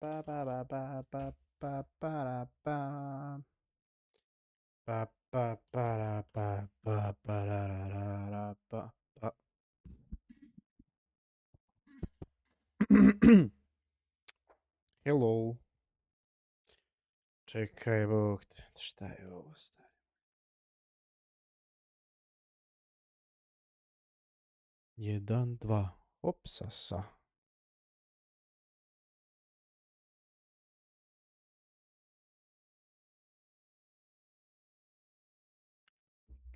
Ba ba ba ba ba ba ba ra ba. Ba ba ba ra ba ba ba ra ra ra ra ba ba. Hello. Čekaj, bog te, šta je ovo stari? Jedan, dva. Opsa sa.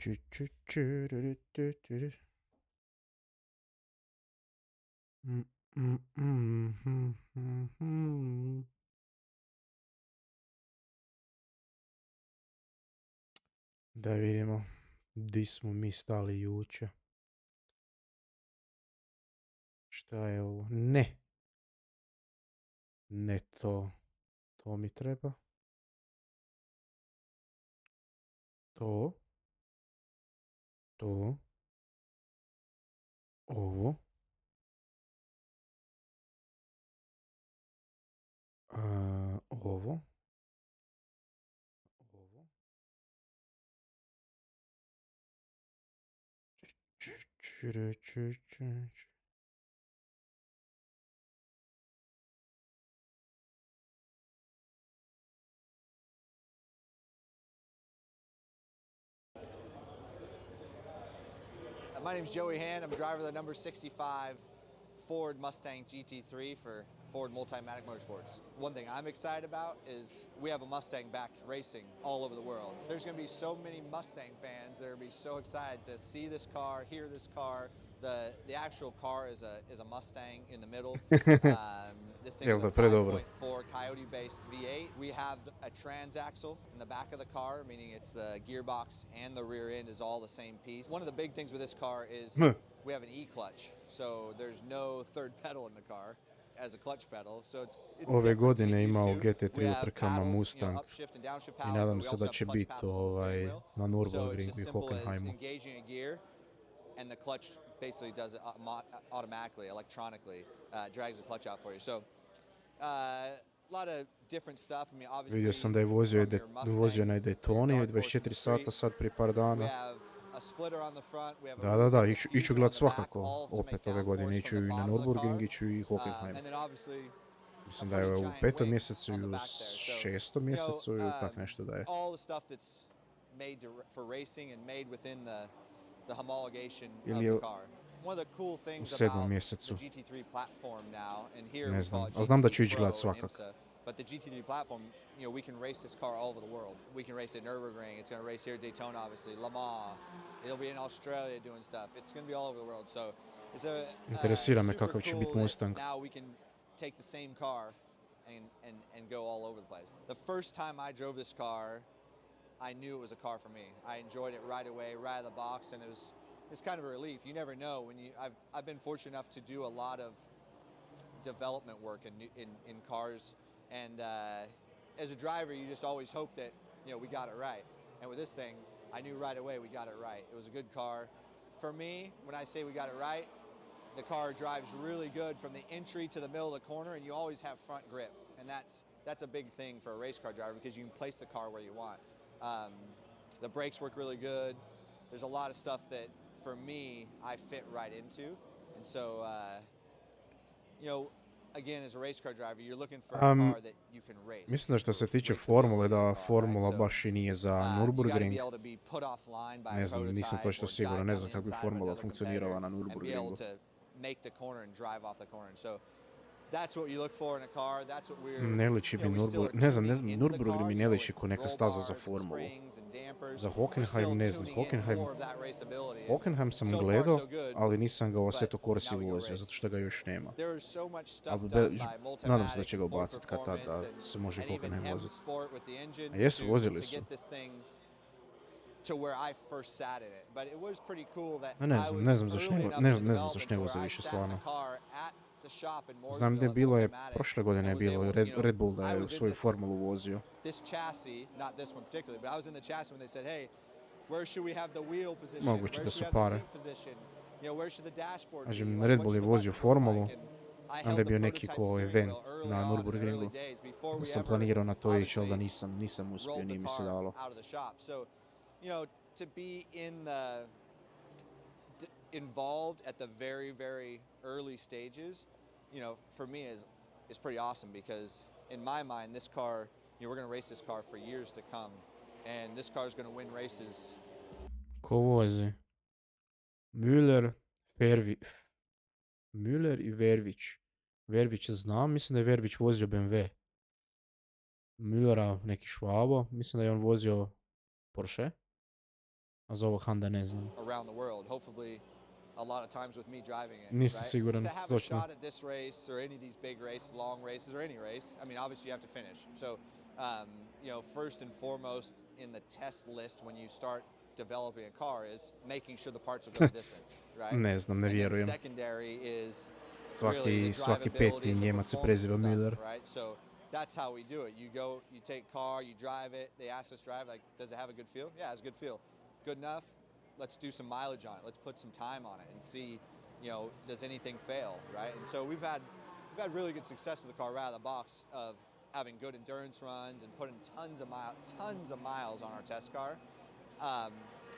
Ču, ču, ču, ru, ru, tu, tu, ru. Mm, mm, mm, mm, mm, mm. Da vidimo di smo mi stali juče. Šta je ovo? Ne. Ne to. To mi treba. To. To. Ovo. Ovo. Ovo. Ču, ču, ru, ču, ču, ču. My name's Joey Hand. I'm driver of the number 65 Ford Mustang GT3 for Ford Multimatic Motorsports. One thing I'm excited about is we have a Mustang back racing all over the world. There's going to be so many Mustang fans that are going to be so excited to see this car, hear this car. The actual car is a Mustang in the middle. This thing is a 5.4 Coyote-based V8. We have a transaxle in the back of the car, meaning it's the gearbox and the rear end is all the same piece. One of the big things with this car is we have an E-clutch, so there's no third pedal in the car as a clutch pedal. So it's Ove godine imao GT3 utrkama Mustang i nadam se da će biti na Nürburgringu i Hockenheimu. And the clutch basically does it automatically, electronically, drags the clutch out for you. So a lot of different stuff. I mean, obviously, vidio sam da je vozio na Daytoni 24 sata sad prije par dana. Da, iću gledat svakako opet ove godine, iću i na Nürburgring, iću i Hockenheim. Mislim da je u 5. mjesecu i u 6. mjesecu i tak nešto da je. Ili je u 7. mjesecu. Ne znam, ali znam da ću ići gledat svakako. But the GT3 platform, we can race this car all over the world. We can race at Nürburgring. It's going to race here at Daytona, obviously. Le Mans. It'll be in Australia doing stuff. It's going to be all over the world. So it's a interesira me kakav će biti Mustang. Now we can take the same car and go all over the place. The first time I drove this car, I knew it was a car for me. I enjoyed it right away, right out of the box, and it's kind of a relief. You never know when I've been fortunate enough to do a lot of development work in cars. And as a driver, you just always hope that, we got it right. And with this thing, I knew right away we got it right. It was a good car. For me, when I say we got it right, the car drives really good from the entry to the middle of the corner, and you always have front grip. And that's a big thing for a race car driver because you can place the car where you want. The brakes work really good. There's a lot of stuff that, for me, I fit right into. And so, again, as a race car driver, you're looking for a car that you can race. Mislim da što se tiče formule, da formula baš i nije za Nürburgring. Ne znam, nisam točno siguran, ne znam kako bi formula funkcionirala na Nürburgringu. Ne liči bi ne znam, Nürburgring mi ne liči ko neka staza za formulu. Za Hockenheim ne znam, Hockenheim sam gledao, ali nisam ga u Assetto Corsi vozio, zato što ga još nema. Ali nadam se da će ga ubaciti kad tad, da se može i Hockenheim voziti. A jesu, vozili su. Ne znam zašto ne voze više stvarno. Znam da je bilo prošle godine je bilo Red Bull da je u svoju formulu vozio. Moguće da su pare. Kažem, Red Bull je vozio formulu I Onda je held the bio neki prototype ko steering event wheel early na on in the early Nürburgringu. days before Onda we sam ever planirao na to ići, ali da obviously nisam uspio, rolled the nije mi se car dalo. out of the shop. So, to be involved at the very, very early stages, for me is pretty awesome because in my mind, this car, we're going to race this car for years to come, and this car is going to win races. Ko vozi? Müller, Müller i Vervić. Vervić znam, mislim da je Vervić vozio BMW. Müllera neki Švabo, mislim da je on vozio Porsche. A za ovog Honda ne znam. Around the world, hopefully a lot of times with me driving it, Nisam right? siguran, To have a točno. shot at this race or any of these big races, long races or any race, I mean, obviously you have to finish. So, first and foremost in the test list when you start developing a car is making sure the parts will go the distance, right? Ne znam, ne And then vjerujem. secondary is really the Svaki drivability peti and the Njemac se performance preziva stuff, Müller. right? So that's how we do it. You go, you take car, you drive it. They ask us drive, like, does it have a good feel? Yeah, it has a good feel. Good enough. Let's do some mileage on it. Let's put some time on it and see, does anything fail, right? And so we've had really good success with the car right out of the box of having good endurance runs and putting tons of miles on our test car.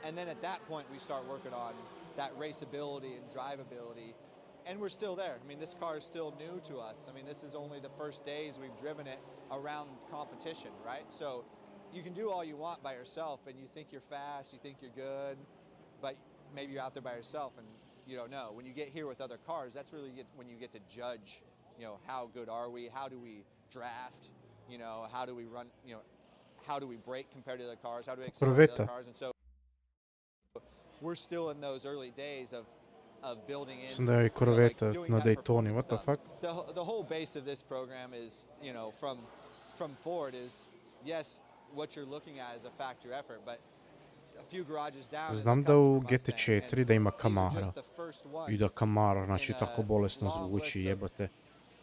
And then at that point, we start working on that raceability and drivability. And we're still there. I mean, this car is still new to us. I mean, this is only the first days we've driven it around competition, right? So you can do all you want by yourself and you think you're fast, you think you're good, but maybe you're out there by yourself and you don't know. When you get here with other cars, that's really when you get to judge, how good are we? How do we draft? How do we run? How do we brake compared to the cars? How do we accelerate the other cars? And so we're still in those early days of building in, Mislim da je i Corvetta doing na that Daytoni, performance what the stuff. fuck? The whole base of this program is, from Ford is, yes, what you're looking at is a factory effort, but a few garages down is a Znam da u customer Mustang, GT4 da ima and these are Camara. just the first ones I da Camara, znači in a tako bolesno long zvuči, list of jebote.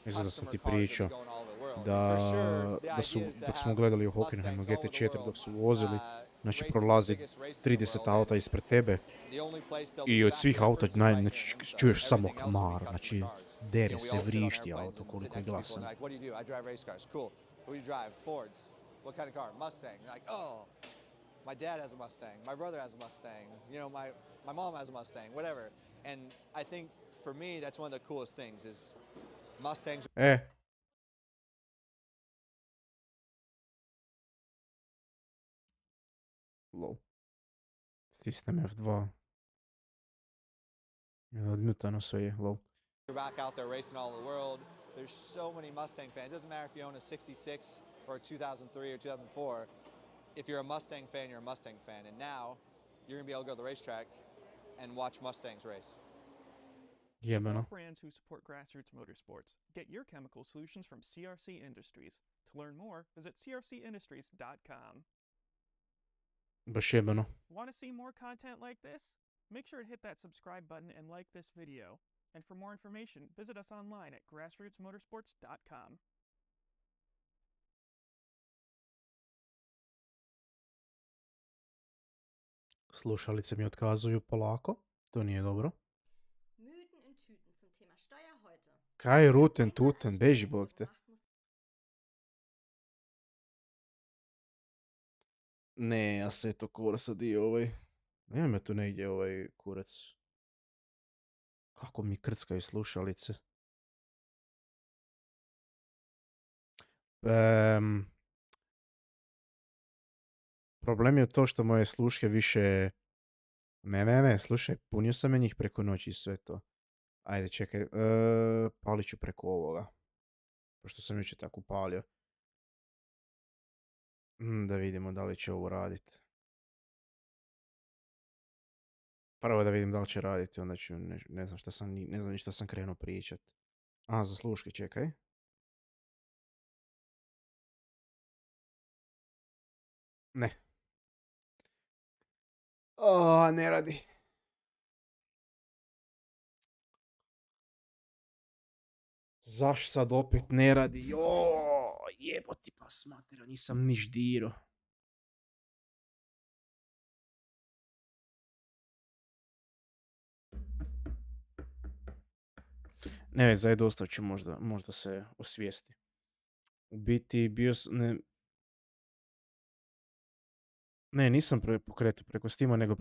Mislim da sam customer ti cars that be pričao going all over the world. da, And for sure, the da su, idea is to dok smo have gledali u Hockenheimu Mustangs all over the GT4 world, dok su vozili, znači racing the prolazi biggest races in the 30 world, auta and ispred tebe the only place there'll i be od svih factory auta efforts is right here znači, in Windsor. čuješ samo Everything else will be Camara, customer znači cars. dere We se, all sit on vrišti airplanes auto and sit koliko je next to people and glasan. they're like, what do you do? I drive race cars. Cool. What do you drive? Fords. What kind of car? Mustang. You're like, oh, my dad has a Mustang. My brother has a Mustang. My mom has a Mustang. Whatever. And I think for me, that's one of the coolest things is Mustangs. Lol. Stisnem F2. Odmutano sve je, lol. You're back out there racing all over the world. There's so many Mustang fans. It doesn't matter if you own a 66 or a 2003 or 2004. If you're a Mustang fan, you're a Mustang fan. And now you're going to be able to go to the racetrack and watch Mustangs race. Jebeno. Support brands who support grassroots motorsports. Get your chemical solutions from CRC Industries. To learn more, visit crcindustries.com. Baš jebeno. Want to see more content like this? Make sure to hit that subscribe button and like this video. And for more information, visit us online at grassrootsmotorsports.com. Slušalice mi otkazuju polako. To nije dobro. Mythen in Tüten zum Thema Steuer heute. Kaj ruten tuten, beži bog te. Ne, Assetto Corsa dio ovaj. Nema me tu negdje ovaj kurac. Kako mi krckaju slušalice. Problem je to što moje sluške više... Ne, slušaj, punio sam je njih preko noći i sve to. Ajde, čekaj, palit ću preko ovoga. Pošto sam jučer tako upalio. Da vidimo da li će ovo raditi. Prvo da vidim da li će raditi, onda ću, ne znam ni šta sam krenuo pričat. A, za sluške, čekaj. Ne. O, ne radi. Zaš sad opet ne radi? Jeboti pas matera, nisam niš diro. Ne veze, ajde ostavit ću možda se osvijesti. U biti bio sam, ne, nisam pokretao preko Steama, nego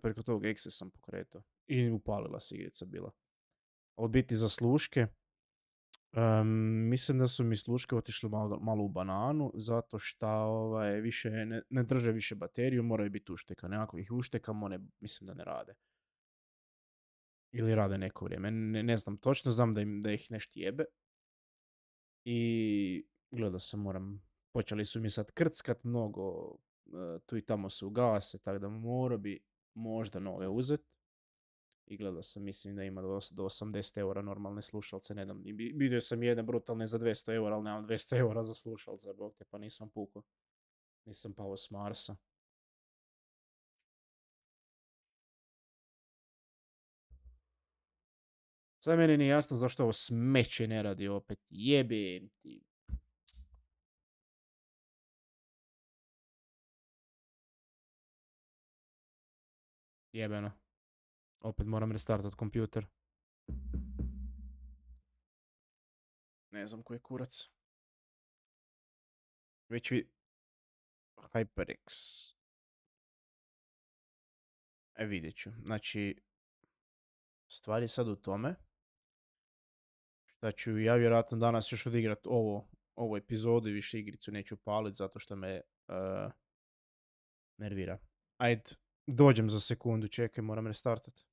preko tog Exe sam pokretao. I upalila se igrica bila. A u biti za sluške, mislim da su mi sluške otišle malo u bananu, zato što više ne drže više bateriju, moraju biti ušteka. Nekako ih uštekam, one mislim da ne rade. Ili rade neko vrijeme. Ne znam točno, znam da ih nešto jebe. I gledao sam, počeli su mi sad krckat mnogo, tu i tamo se ugase, tako da morao bi možda nove uzet. I gledao sam, mislim da ima do 80 eura normalne slušalce, ne dam. Vidio sam jedne brutalne za 200 eura, ali nemam 200 eura za slušalce, bog te, pa nisam pukao. Nisam pao s Marsa. Sad meni nije jasno zašto ovo smeće ne radi opet. Jebem ti. Jebeno. Opet moram restartat kompjuter. Ne znam koji je kurac. Već HyperX. Vidjet ću. Znači, stvar je sad u tome da ću ja vjerojatno danas još odigrat ovu epizodu i više igricu neću palit zato što me nervira. Ajde, dođem za sekundu, čekaj, moram restartat.